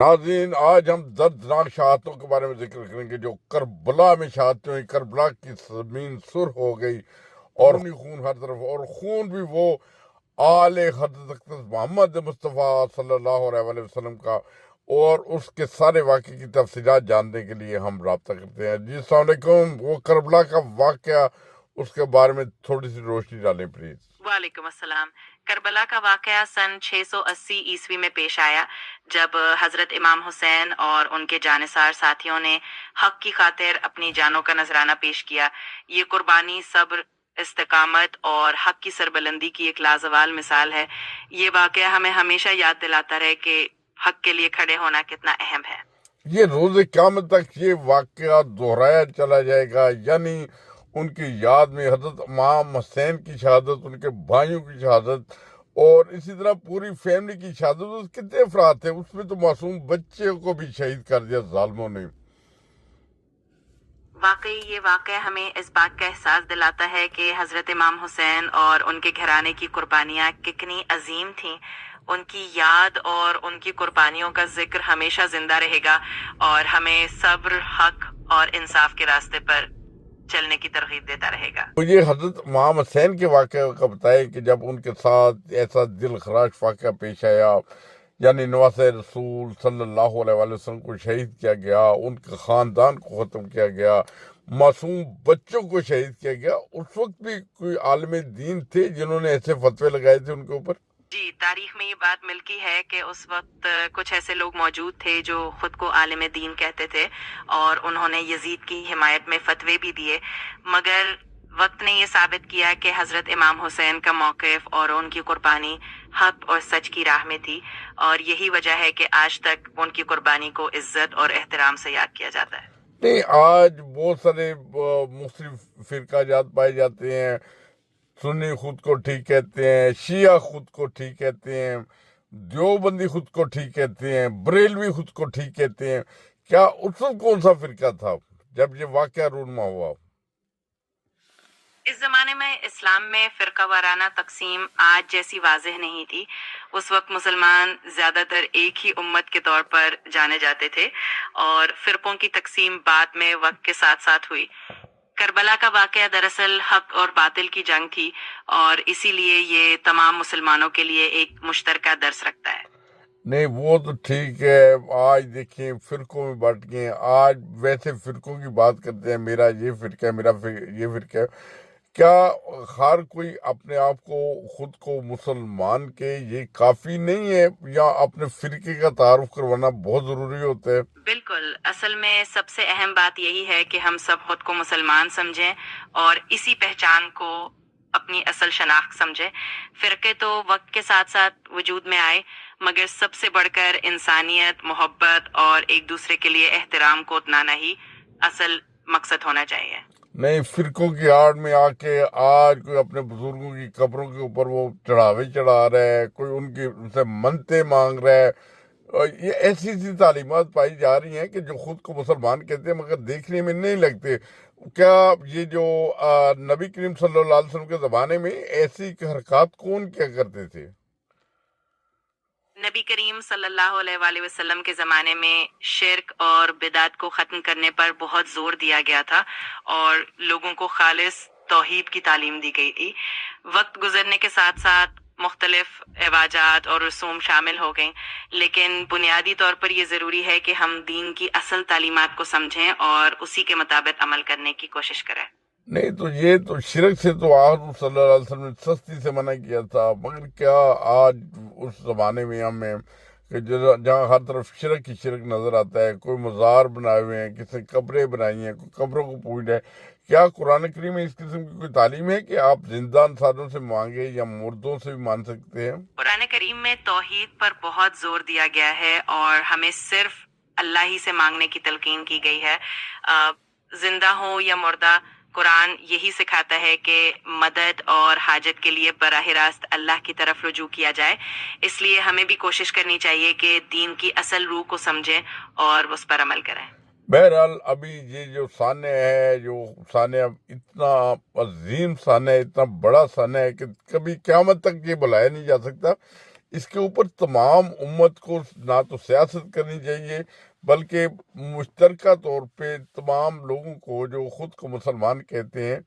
ناظرین، آج ہم دردناک شہادتوں کے بارے میں ذکر کریں گے جو کربلا میں شہادتیں ہوئی۔ کربلا کی زمین سرخ ہو گئی اور خون ہر طرف، اور خون بھی وہ آل حضرت اقدس محمد مصطفیٰ صلی اللہ علیہ وآلہ وسلم کا، اور اس کے سارے واقعے کی تفصیلات جاننے کے لیے ہم رابطہ کرتے ہیں۔ جی السلام علیکم۔ وہ کربلا کا واقعہ، اس کے بارے میں تھوڑی سی روشنی ڈالیں پلیز۔ وعلیکم السلام۔ کربلا کا واقعہ سن 680 عیسوی میں پیش آیا، جب حضرت امام حسین اور ان کے جانثار ساتھیوں نے حق کی خاطر اپنی جانوں کا نذرانہ پیش کیا۔ یہ قربانی صبر، استقامت اور حق کی سربلندی کی ایک لازوال مثال ہے۔ یہ واقعہ ہمیں ہمیشہ یاد دلاتا رہے کہ حق کے لیے کھڑے ہونا کتنا اہم ہے۔ یہ روز قیامت تک یہ واقعہ دہرایا چلا جائے گا، یعنی ان کی یاد میں حضرت امام حسین کی شہادت، ان کے بھائیوں کی شہادت، اور اسی طرح پوری فیملی کی شہادت۔ کتنے افراد تھے اس میں؟ تو معصوم بچے کو بھی شہید کر دیا ظالموں نے۔ واقعی یہ واقعہ ہمیں اس بات کا احساس دلاتا ہے کہ حضرت امام حسین اور ان کے گھرانے کی قربانیاں کتنی عظیم تھیں۔ ان کی یاد اور ان کی قربانیوں کا ذکر ہمیشہ زندہ رہے گا اور ہمیں صبر، حق اور انصاف کے راستے پر چلنے کی ترغیب دیتا رہے گا۔ مجھے حضرت امام حسین کے واقعہ کا بتائے کہ جب ان کے ساتھ ایسا دل خراش واقعہ پیش آیا، یعنی نواسہ رسول صلی اللہ علیہ وآلہ وسلم کو شہید کیا گیا، ان کے خاندان کو ختم کیا گیا، معصوم بچوں کو شہید کیا گیا، اس وقت بھی کوئی عالم دین تھے جنہوں نے ایسے فتوے لگائے تھے ان کے اوپر؟ جی، تاریخ میں یہ بات ملکی ہے کہ اس وقت کچھ ایسے لوگ موجود تھے جو خود کو عالم دین کہتے تھے اور انہوں نے یزید کی حمایت میں فتوے بھی دیے، مگر وقت نے یہ ثابت کیا کہ حضرت امام حسین کا موقف اور ان کی قربانی حق اور سچ کی راہ میں تھی، اور یہی وجہ ہے کہ آج تک ان کی قربانی کو عزت اور احترام سے یاد کیا جاتا ہے۔ نہیں، آج بہت سارے مختلف فرقہ جات پائے جاتے ہیں۔ سنی خود کو ٹھیک کہتے ہیں، شیعہ خود کو ٹھیک کہتے ہیں، دیوبندی خود کو ٹھیک کہتے ہیں، بریلوی خود کو ٹھیک کہتے ہیں۔ کیا اس وقت کون سا فرقہ تھا جب یہ واقعہ رونما ہوا؟ اس زمانے میں اسلام میں فرقہ وارانہ تقسیم آج جیسی واضح نہیں تھی۔ اس وقت مسلمان زیادہ تر ایک ہی امت کے طور پر جانے جاتے تھے، اور فرقوں کی تقسیم بعد میں وقت کے ساتھ ساتھ ہوئی۔ کربلا کا واقعہ دراصل حق اور باطل کی جنگ تھی، اور اسی لیے یہ تمام مسلمانوں کے لیے ایک مشترکہ درس رکھتا ہے۔ نہیں، وہ تو ٹھیک ہے۔ آج دیکھیں فرقوں میں بٹ گئے ہیں۔ آج ویسے فرقوں کی بات کرتے ہیں، میرا یہ فرقہ ہے، میرا یہ فرقہ ہے۔ کیا ہر کوئی اپنے آپ کو، خود کو مسلمان کے یہ کافی نہیں ہے، یا اپنے فرقے کا تعارف کروانا بہت ضروری ہوتا ہے؟ بالکل، اصل میں سب سے اہم بات یہی ہے کہ ہم سب خود کو مسلمان سمجھیں اور اسی پہچان کو اپنی اصل شناخت سمجھیں۔ فرقے تو وقت کے ساتھ ساتھ وجود میں آئے، مگر سب سے بڑھ کر انسانیت، محبت اور ایک دوسرے کے لیے احترام کو اپنانا ہی اصل مقصد ہونا چاہیے۔ نہیں، فرقوں کی آڑ میں آ کے آج کوئی اپنے بزرگوں کی قبروں کے اوپر وہ چڑھاوے چڑھا رہا ہے، کوئی ان سے منتیں مانگ رہا ہے۔ یہ ایسی تعلیمات پائی جا رہی ہیں کہ جو خود کو مسلمان کہتے ہیں مگر دیکھنے میں نہیں لگتے۔ کیا یہ جو نبی کریم صلی اللہ علیہ وسلم کے زمانے میں ایسی حرکات کون کیا کرتے تھے؟ نبی کریم صلی اللہ علیہ وآلہ وسلم کے زمانے میں شرک اور بدعت کو ختم کرنے پر بہت زور دیا گیا تھا، اور لوگوں کو خالص توحید کی تعلیم دی گئی تھی۔ وقت گزرنے کے ساتھ ساتھ مختلف رواجات اور رسوم شامل ہو گئیں، لیکن بنیادی طور پر یہ ضروری ہے کہ ہم دین کی اصل تعلیمات کو سمجھیں اور اسی کے مطابق عمل کرنے کی کوشش کریں۔ نہیں، تو یہ تو شرک سے تو حضور صلی اللہ علیہ وسلم نے سختی سے منع کیا تھا، مگر کیا آج اس زمانے میں ہمیں کہ جہاں ہر طرف شرک ہی شرک نظر آتا ہے، کوئی مزار بنائے ہوئے ہیں، کسی قبریں بنائی ہیں، کوئی قبروں کو پوج رہا ہے۔ کیا قرآن کریم میں اس قسم کی کوئی تعلیم ہے کہ آپ زندہ انسانوں سے مانگے یا مردوں سے بھی مان سکتے ہیں؟ قرآن کریم میں توحید پر بہت زور دیا گیا ہے اور ہمیں صرف اللہ ہی سے مانگنے کی تلقین کی گئی ہے۔ زندہ ہو یا مردہ، قرآن یہی سکھاتا ہے کہ مدد اور حاجت کے لیے براہ راست اللہ کی طرف رجوع کیا جائے۔ اس لیے ہمیں بھی کوشش کرنی چاہیے کہ دین کی اصل روح کو سمجھیں اور اس پر عمل کریں۔ بہرحال ابھی یہ جو سانحہ ہے، جو سانحہ اتنا عظیم سانحہ ہے، اتنا بڑا سانحہ ہے کہ کبھی قیامت تک یہ بلایا نہیں جا سکتا۔ اس کے اوپر تمام امت کو نہ تو سیاست کرنی چاہیے بلکہ مشترکہ طور پہ تمام لوگوں کو جو خود کو مسلمان کہتے ہیں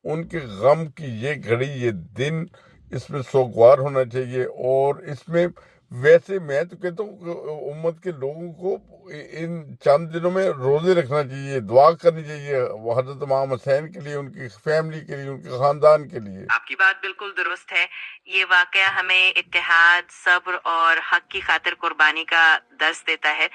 ان کے غم کی یہ گھڑی یہ دن اس میں سوگوار ہونا چاہیے، اور اس میں ویسے میں تو کہتا ہوں کہ امت کے لوگوں کو ان چند دنوں میں روزے رکھنا چاہیے، دعا کرنی چاہیے حضرت امام حسین کے لیے، ان کی فیملی کے لیے، ان کے خاندان کے لیے۔ آپ کی بات بالکل درست ہے، یہ واقعہ ہمیں اتحاد، صبر اور حق کی خاطر قربانی کا درس دیتا ہے۔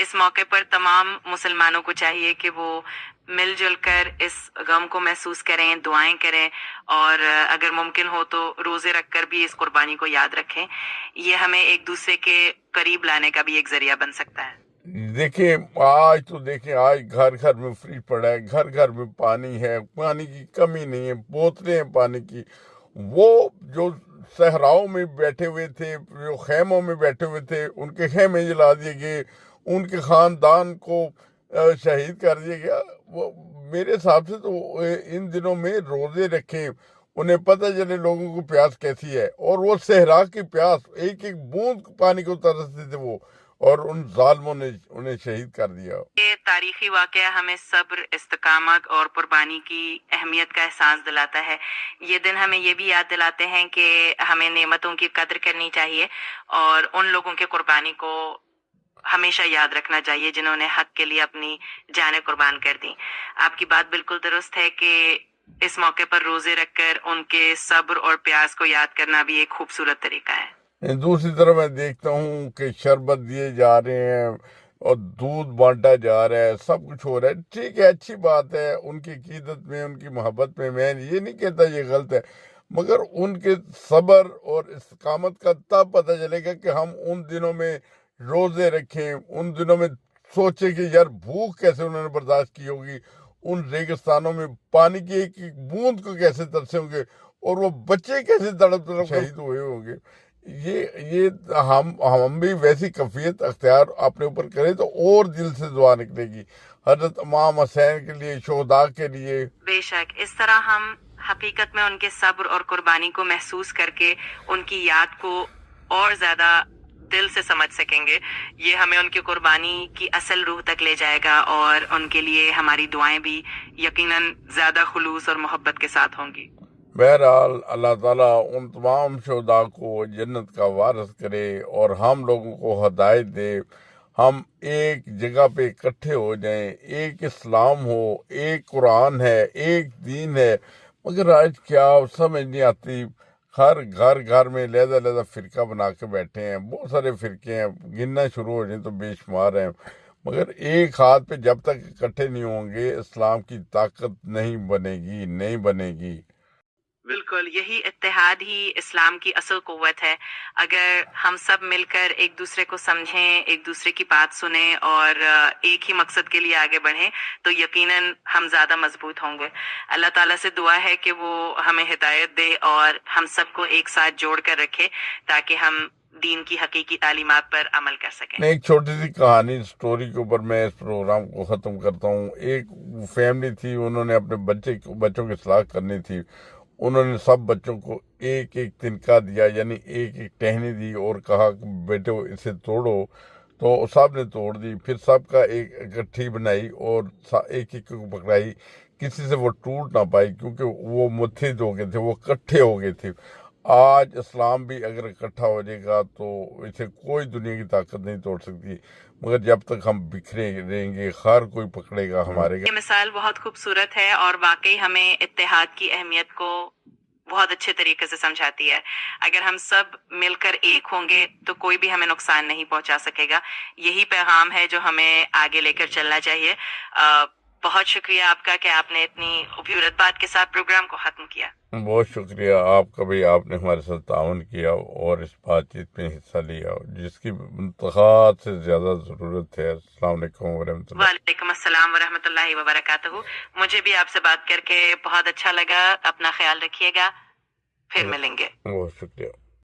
اس موقع پر تمام مسلمانوں کو چاہیے کہ وہ مل جل کر اس غم کو محسوس کریں، دعائیں کریں، اور اگر ممکن ہو تو روزے رکھ کر بھی اس قربانی کو یاد رکھیں۔ یہ ہمیں ایک دوسرے کے قریب لانے کا بھی ایک ذریعہ بن سکتا ہے۔ دیکھیں آج گھر گھر میں فریج پڑا ہے، گھر گھر میں پانی ہے، پانی کی کمی نہیں ہے، بوتلیں ہیں پانی کی۔ وہ جو صحراؤں میں بیٹھے ہوئے تھے، جو خیموں میں بیٹھے ہوئے تھے، ان کے خیمے جلا دیے گئے، ان کے خاندان کو شہید کر دیا گیا۔ وہ میرے حساب سے تو ان دنوں میں روزے رکھیں، انہیں پتہ چلے لوگوں کو پیاس کیسی ہے، اور وہ صحرا کی پیاس ایک ایک بوند پانی کو ترستے تھے وہ، اور ان ظالموں نے انہیں شہید کر دیا۔ یہ تاریخی واقعہ ہمیں صبر، استقامت اور قربانی کی اہمیت کا احساس دلاتا ہے۔ یہ دن ہمیں یہ بھی یاد دلاتے ہیں کہ ہمیں نعمتوں کی قدر کرنی چاہیے اور ان لوگوں کی قربانی کو ہمیشہ یاد رکھنا چاہیے جنہوں نے حق کے لیے اپنی جانیں قربان کر دی۔ آپ کی بات بالکل درست ہے کہ اس موقع پر روزے رکھ کر ان کے صبر اور پیاس کو یاد کرنا بھی ایک خوبصورت طریقہ ہے۔ دوسری طرف میں دیکھتا ہوں کہ شربت دیے جا رہے ہیں اور دودھ بانٹا جا رہا ہے، سب کچھ ہو رہا ہے، ٹھیک ہے، اچھی بات ہے، ان کی عقیدت میں، ان کی محبت میں یہ نہیں کہتا یہ غلط ہے، مگر ان کے صبر اور استقامت کا تب پتہ چلے گا کہ ہم ان دنوں میں روزے رکھیں، ان دنوں میں سوچیں کہ یار بھوک کیسے انہوں نے برداشت کی ہوگی، ان ریگستانوں میں پانی کی ایک ایک بوند کو کیسے ترسے ہوں گے، اور وہ بچے کیسے تڑپ شہید ہوئے ہوں گے۔ یہ ہم بھی ویسی کیفیت اختیار اپنے اوپر کریں تو اور دل سے دعا نکلے گی حضرت امام حسین کے لیے، شہداء کے لیے۔ بے شک اس طرح ہم حقیقت میں ان کے صبر اور قربانی کو محسوس کر کے ان کی یاد کو اور زیادہ دل سے سمجھ سکیں گے۔ یہ ہمیں ان کی قربانی کی اصل روح تک لے جائے گا اور ان کے لیے ہماری دعائیں بھی یقیناً زیادہ خلوص اور محبت کے ساتھ ہوں گی۔ بہرحال اللہ تعالیٰ ان تمام شہداء کو جنت کا وارث کرے اور ہم لوگوں کو ہدایت دے، ہم ایک جگہ پہ اکٹھے ہو جائیں، ایک اسلام ہو، ایک قرآن ہے، ایک دین ہے، مگر آج کیا سمجھ نہیں آتی، ہر گھر میں علیحدہ فرقہ بنا کے بیٹھے ہیں، بہت سارے فرقے ہیں، گننا شروع ہو جائیں تو بے شمار ہیں، مگر ایک ہاتھ پہ جب تک اکٹھے نہیں ہوں گے اسلام کی طاقت نہیں بنے گی۔ بالکل یہی اتحاد ہی اسلام کی اصل قوت ہے۔ اگر ہم سب مل کر ایک دوسرے کو سمجھیں، ایک دوسرے کی بات سنیں اور ایک ہی مقصد کے لیے آگے بڑھیں تو یقیناً ہم زیادہ مضبوط ہوں گے۔ اللہ تعالیٰ سے دعا ہے کہ وہ ہمیں ہدایت دے اور ہم سب کو ایک ساتھ جوڑ کر رکھے تاکہ ہم دین کی حقیقی تعلیمات پر عمل کر سکیں۔ ایک چھوٹی سی کہانی سٹوری کے اوپر میں اس پروگرام کو ختم کرتا ہوں۔ ایک فیملی تھی، انہوں نے اپنے بچوں کی اصلاح کرنی تھی، انہوں نے سب بچوں کو ایک ایک تنکا دیا، یعنی ایک ایک ٹہنی دی، اور کہا کہ بیٹے اسے توڑو، تو سب نے توڑ دی، پھر سب کا ایک اکٹھی بنائی اور ایک ایک کو پکڑائی، کسی سے وہ ٹوٹ نہ پائی کیونکہ وہ متحد ہو گئے تھے، وہ اکٹھے ہو گئے تھے۔ آج اسلام بھی اگر اکٹھا ہو جائے گا تو اسے کوئی دنیا کی طاقت نہیں توڑ سکتی، مگر جب تک ہم بکھرے رہیں گے ہر کوئی پکڑے گا ہمارے۔ یہ مثال بہت خوبصورت ہے اور واقعی ہمیں اتحاد کی اہمیت کو بہت اچھے طریقے سے سمجھاتی ہے۔ اگر ہم سب مل کر ایک ہوں گے تو کوئی بھی ہمیں نقصان نہیں پہنچا سکے گا۔ یہی پیغام ہے جو ہمیں آگے لے کر چلنا چاہیے۔ بہت شکریہ آپ کا کہ آپ نے اتنی خوبصورت بات کے ساتھ پروگرام کو ختم کیا۔ بہت شکریہ آپ کا بھی، آپ نے ہمارے ساتھ تعاون کیا اور اس بات چیت میں حصہ لیا جس کی منتخبات سے زیادہ ضرورت ہے۔ السلام علیکم ورحمۃ اللہ۔ وعلیکم السلام ورحمۃ اللہ وبرکاتہ۔ مجھے بھی آپ سے بات کر کے بہت اچھا لگا۔ اپنا خیال رکھیے گا، پھر ملیں گے۔ بہت شکریہ۔